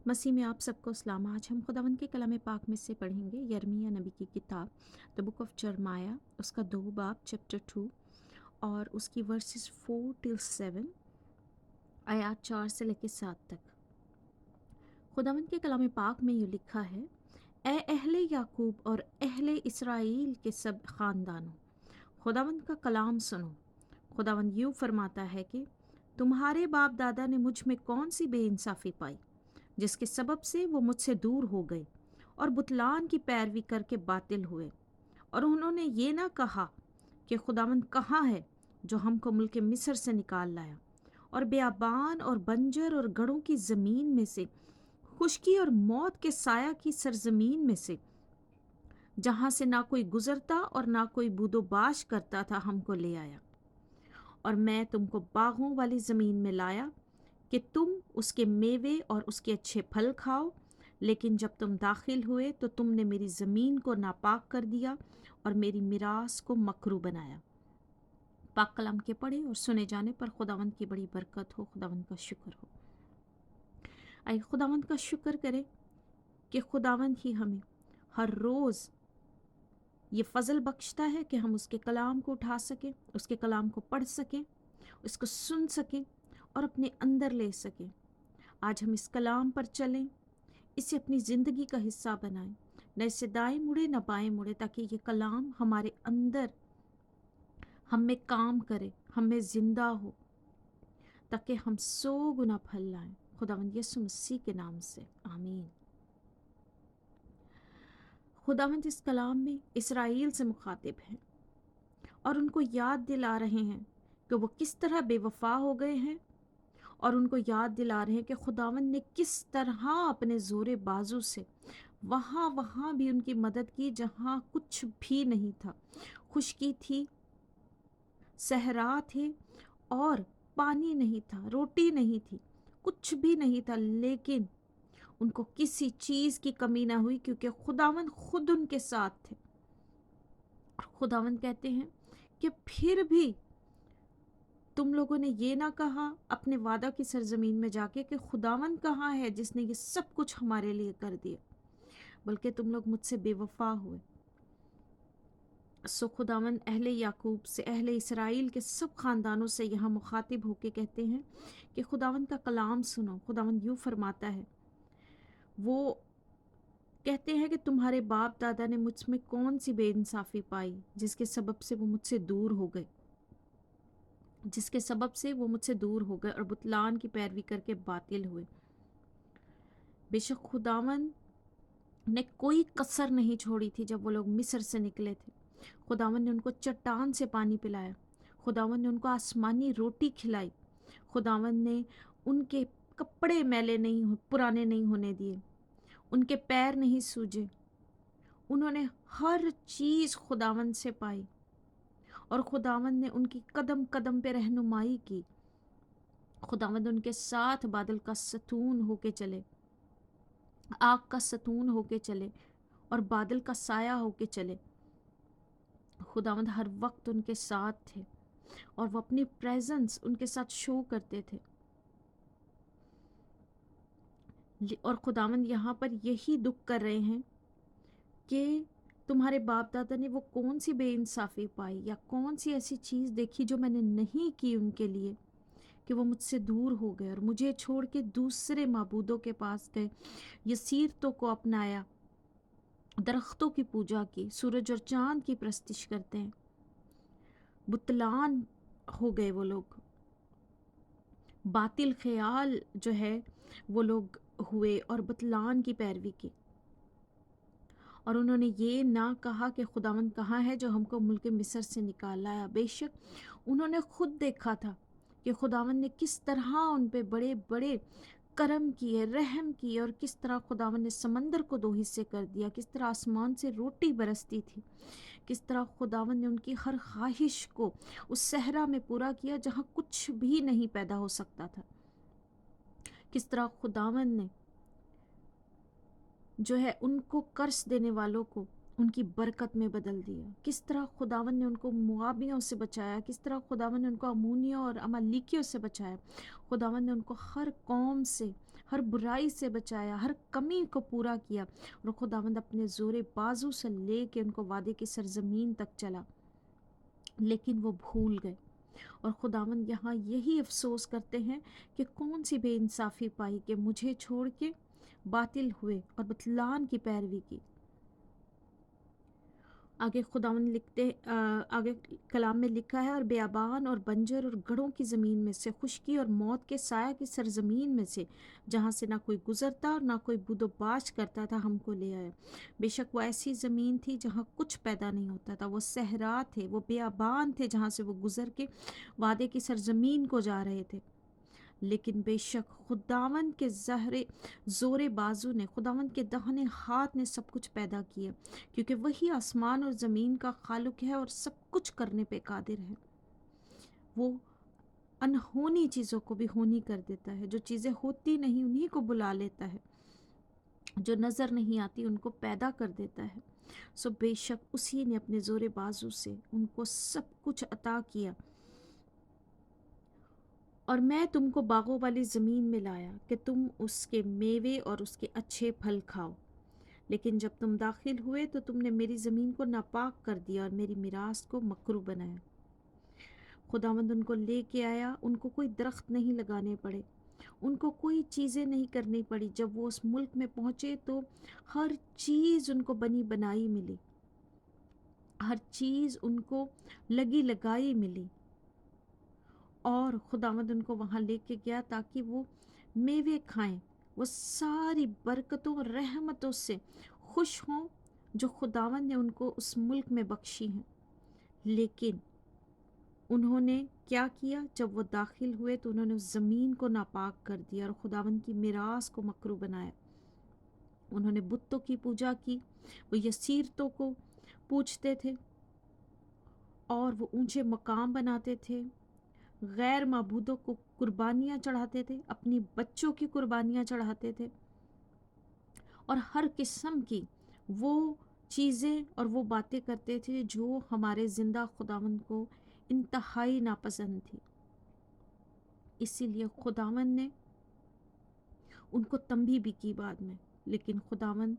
मसीह में आप सबको सलाम। आज हम खुदावंद के कलाम पाक में से पढ़ेंगे यिर्मयाह नबी की किताब द बुक ऑफ जरमाया, उसका 2 बाब चैप्टर 2 और उसकी वर्सेस 4 till 7, आयात 4 से लेकर 7 तक। खुदावंद के कलाम पाक में ये लिखा है, ए अहले याकूब और अहले इसराइल के सब ख़ानदानों, खुदावंद का कलाम सुनो। खुदावंद यूँ फरमाता है कि तुम्हारे बाप दादा ने मुझ में कौन सी बेइंसाफ़ी पाई, जिसके सबब से वो मुझसे दूर हो गए और बुतलान की पैरवी करके बातिल हुए। और उन्होंने ये ना कहा कि खुदावंद कहाँ है जो हमको मुल्क मिस्र से निकाल लाया, और बेआबान और बंजर और गढ़ों की ज़मीन में से, खुश्की और मौत के साया की सरजमीन में से, जहाँ से ना कोई गुजरता और ना कोई बूदोबाश करता था, हमको ले आया। और मैं तुमको बागों वाली ज़मीन में लाया कि तुम उसके मेवे और उसके अच्छे फल खाओ, लेकिन जब तुम दाखिल हुए तो तुमने मेरी ज़मीन को नापाक कर दिया और मेरी मिरास को मकरू बनाया। पाक कलाम के पढ़े और सुने जाने पर खुदावंद की बड़ी बरकत हो, खुदावंद का शुक्र हो। आइए खुदावंद का शुक्र करें कि खुदावंद ही हमें हर रोज़ ये फ़ज़ल बख्शता है कि हम उसके कलाम को उठा सकें, उसके कलाम को पढ़ सकें, उसको सुन सकें और अपने अंदर ले सकें। आज हम इस कलाम पर चलें, इसे अपनी ज़िंदगी का हिस्सा बनाएं, न इससे दाएं मुड़े न बाएं मुड़े, ताकि ये कलाम हमारे अंदर हम में काम करे, हम में ज़िंदा हो, ताकि हम 100 गुना फल लाएं। खुदावंद यीशु मसीह के नाम से आमीन। खुदावंद इस कलाम में इसराइल से मुखातिब हैं और उनको याद दिला रहे हैं कि वो किस तरह बेवफा हो गए हैं, और उनको याद दिला रहे हैं कि खुदावंद ने किस तरह अपने ज़ोरे बाजू से वहाँ भी उनकी मदद की जहाँ कुछ भी नहीं था। खुश्की थी, सहरा थे और पानी नहीं था, रोटी नहीं थी, कुछ भी नहीं था, लेकिन उनको किसी चीज़ की कमी ना हुई, क्योंकि खुदावंद खुद उनके साथ थे। खुदावंद कहते हैं कि फिर भी तुम लोगों ने ये ना कहा अपने वादा की सरजमीन में जाके कि खुदावंद कहाँ है जिसने ये सब कुछ हमारे लिए कर दिया, बल्कि तुम लोग मुझसे बेवफा हुए। सो खुदावंद अहले याकूब से, अहले इसराइल के सब ख़ानदानों से यहाँ मुखातिब होके कहते हैं कि खुदावंद का कलाम सुनो। खुदावंद यूँ फरमाता है, वो कहते हैं कि तुम्हारे बाप दादा ने मुझ में कौन सी बेइंसाफ़ी पाई, जिसके सबब से वो मुझसे दूर हो गए, जिसके सबब से वो मुझसे दूर हो गए और बुतलान की पैरवी करके बातिल हुए। बेशक खुदावंद ने कोई कसर नहीं छोड़ी थी जब वो लोग मिस्र से निकले थे। खुदावंद ने उनको चट्टान से पानी पिलाया, खुदावंद ने उनको आसमानी रोटी खिलाई, खुदावंद ने उनके कपड़े मैले नहीं, पुराने नहीं होने दिए, उनके पैर नहीं सूजे। उन्होंने हर चीज़ खुदावंद से पाई और खुदावंद ने उनकी कदम कदम पे रहनुमाई की। खुदावंद उनके साथ बादल का सतून होके चले, आग का सतून होके चले और बादल का साया होके चले। खुदावंद हर वक्त उनके साथ थे और वो अपनी प्रेजेंस उनके साथ शो करते थे। और खुदावंद यहाँ पर यही दुख कर रहे हैं कि तुम्हारे बाप दादा ने वो कौन सी बेइंसाफ़ी पाई या कौन सी ऐसी चीज़ देखी जो मैंने नहीं की उनके लिए, कि वो मुझसे दूर हो गए और मुझे छोड़ के दूसरे माबूदों के पास गए, यसीरतों को अपनाया, दरख्तों की पूजा की, सूरज और चाँद की प्रस्तिश करते हैं। बुतलान हो गए वो लोग, बातिल ख्याल जो है वो लोग हुए और बुतलान की पैरवी की। और उन्होंने ये ना कहा कि खुदावंद कहाँ है जो हमको मुल्क मिस्र से निकाल लाया। बेशक उन्होंने खुद देखा था कि खुदावंद ने किस तरह उन पे बड़े बड़े करम किए, रहम किए, और किस तरह खुदावंद ने समंदर को 2 हिस्से कर दिया, किस तरह आसमान से रोटी बरसती थी, किस तरह खुदावंद ने उनकी हर ख्वाहिश को उस सहरा में पूरा किया जहाँ कुछ भी नहीं पैदा हो सकता था। किस तरह खुदावंद ने जो है उनको कर्ज देने वालों को उनकी बरकत में बदल दिया। किस तरह खुदावंद ने उनको मुआबियों से बचाया, किस तरह खुदावंद ने उनको अमूनियों और अमालिकियों से बचाया। खुदावंद ने उनको हर कौम से, ہر برائی سے بچایا، ہر کمی کو پورا کیا، اور خداوند اپنے زور بازو سے لے کے ان کو وعدے کی سرزمین تک چلا، لیکن وہ بھول گئے۔ اور خداوند یہاں یہی افسوس کرتے ہیں کہ کون سی بے انصافی پائی کہ مجھے چھوڑ کے باطل ہوئے اور بتلان کی پیروی کی۔ آگے خداوند لکھتے آگے کلام میں لکھا ہے، اور بیابان اور بنجر اور گڑھوں کی زمین میں سے، خشکی اور موت کے سایہ کی سرزمین میں سے، جہاں سے نہ کوئی گزرتا اور نہ کوئی بود و باش کرتا تھا، ہم کو لے آیا۔ بے شک وہ ایسی زمین تھی جہاں کچھ پیدا نہیں ہوتا تھا، وہ صحرا تھے، وہ بیابان تھے جہاں سے وہ گزر کے وعدے کی سرزمین کو جا رہے تھے۔ لیکن بے شک خداوند کے زور بازو نے، خداوند کے دہنے ہاتھ نے سب کچھ پیدا کیا، کیونکہ وہی آسمان اور زمین کا خالق ہے اور سب کچھ کرنے پہ قادر ہے۔ وہ انہونی چیزوں کو بھی ہونی کر دیتا ہے، جو چیزیں ہوتی نہیں انہی کو بلا لیتا ہے، جو نظر نہیں آتی ان کو پیدا کر دیتا ہے۔ سو بے شک اسی نے اپنے زور بازو سے ان کو سب کچھ عطا کیا۔ اور میں تم کو باغوں والی زمین میں لایا کہ تم اس کے میوے اور اس کے اچھے پھل کھاؤ، لیکن جب تم داخل ہوئے تو تم نے میری زمین کو ناپاک کر دیا اور میری میراث کو مکروہ بنایا۔ خداوند ان کو لے کے آیا، ان کو کوئی درخت نہیں لگانے پڑے، ان کو کوئی چیزیں نہیں کرنی پڑی۔ جب وہ اس ملک میں پہنچے تو ہر چیز ان کو بنی بنائی ملی، ہر چیز ان کو لگی لگائی ملی، اور خداوند ان کو وہاں لے کے گیا تاکہ وہ میوے کھائیں، وہ ساری برکتوں اور رحمتوں سے خوش ہوں جو خداوند نے ان کو اس ملک میں بخشی ہیں۔ لیکن انہوں نے کیا کیا؟ جب وہ داخل ہوئے تو انہوں نے اس زمین کو ناپاک کر دیا اور خداوند کی میراث کو مکروہ بنایا۔ انہوں نے بتوں کی پوجا کی، وہ یسیرتوں کو پوجتے تھے اور وہ اونچے مقام بناتے تھے، غیر معبودوں کو قربانیاں چڑھاتے تھے، اپنی بچوں کی قربانیاں چڑھاتے تھے، اور ہر قسم کی وہ چیزیں اور وہ باتیں کرتے تھے جو ہمارے زندہ خداوند کو انتہائی ناپسند تھی۔ اسی لیے خداوند نے ان کو تنبیہ بھی کی بعد میں، لیکن خداوند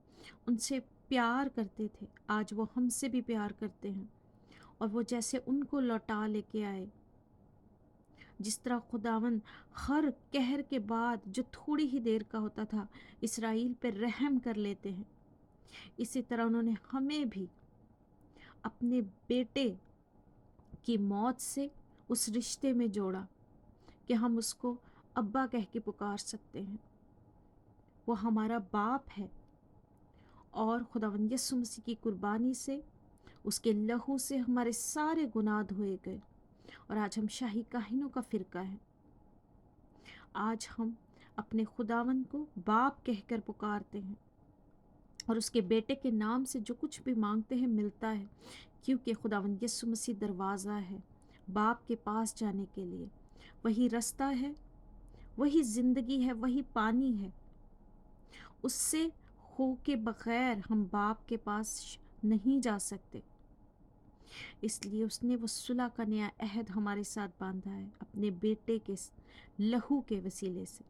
ان سے پیار کرتے تھے۔ آج وہ ہم سے بھی پیار کرتے ہیں، اور وہ جیسے ان کو لوٹا لے کے آئے، جس طرح خداوند ہر قہر کے بعد جو تھوڑی ہی دیر کا ہوتا تھا اسرائیل پہ رحم کر لیتے ہیں، اسی طرح انہوں نے ہمیں بھی اپنے بیٹے کی موت سے اس رشتے میں جوڑا کہ ہم اس کو ابا کہہ کے پکار سکتے ہیں۔ وہ ہمارا باپ ہے، اور خداوند یسوع مسیح کی قربانی سے، اس کے لہو سے ہمارے سارے گناہ دھوئے گئے، اور آج ہم شاہی کاہنوں کا فرقہ ہیں۔ آج ہم اپنے خداوند کو باپ کہہ کر پکارتے ہیں، اور اس کے بیٹے کے نام سے جو کچھ بھی مانگتے ہیں ملتا ہے، کیونکہ خداوند یسوع مسیح دروازہ ہے باپ کے پاس جانے کے لیے۔ وہی رستہ ہے، وہی زندگی ہے، وہی پانی ہے۔ اس سے ہو کے بغیر ہم باپ کے پاس نہیں جا سکتے، اس لیے اس نے وہ صلح کا نیا عہد ہمارے ساتھ باندھا ہے اپنے بیٹے کے لہو کے وسیلے سے۔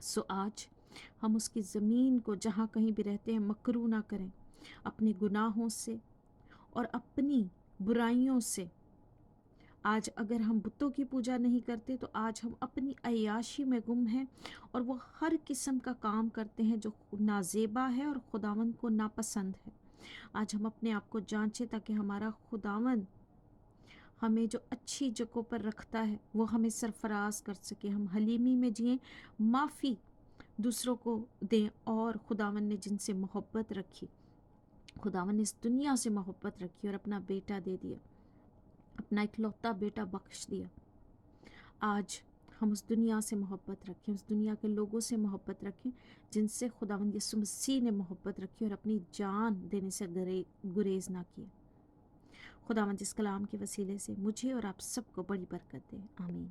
سو آج ہم اس کی زمین کو جہاں کہیں بھی رہتے ہیں مکروہ نہ کریں، اپنے گناہوں سے اور اپنی برائیوں سے۔ آج اگر ہم بتوں کی پوجا نہیں کرتے تو آج ہم اپنی عیاشی میں گم ہیں، اور وہ ہر قسم کا کام کرتے ہیں جو نازیبا ہے اور خداوند کو ناپسند ہے۔ آج ہم اپنے آپ کو جانچیں تاکہ ہمارا خداوند ہمیں جو اچھی جگہوں پر رکھتا ہے وہ ہمیں سرفراز کر سکے، ہم حلیمی میں جئیں، معافی دوسروں کو دیں، اور خداوند نے جن سے محبت رکھی، خداوند نے اس دنیا سے محبت رکھی اور اپنا بیٹا دے دیا، اپنا اکلوتا بیٹا بخش دیا۔ آج ہم اس دنیا سے محبت رکھیں، اس دنیا کے لوگوں سے محبت رکھیں جن سے خداوند یسوع مسیح نے محبت رکھی اور اپنی جان دینے سے گریز نہ کیا۔ خداوند اس کلام کے وسیلے سے مجھے اور آپ سب کو بڑی برکت دے، آمین۔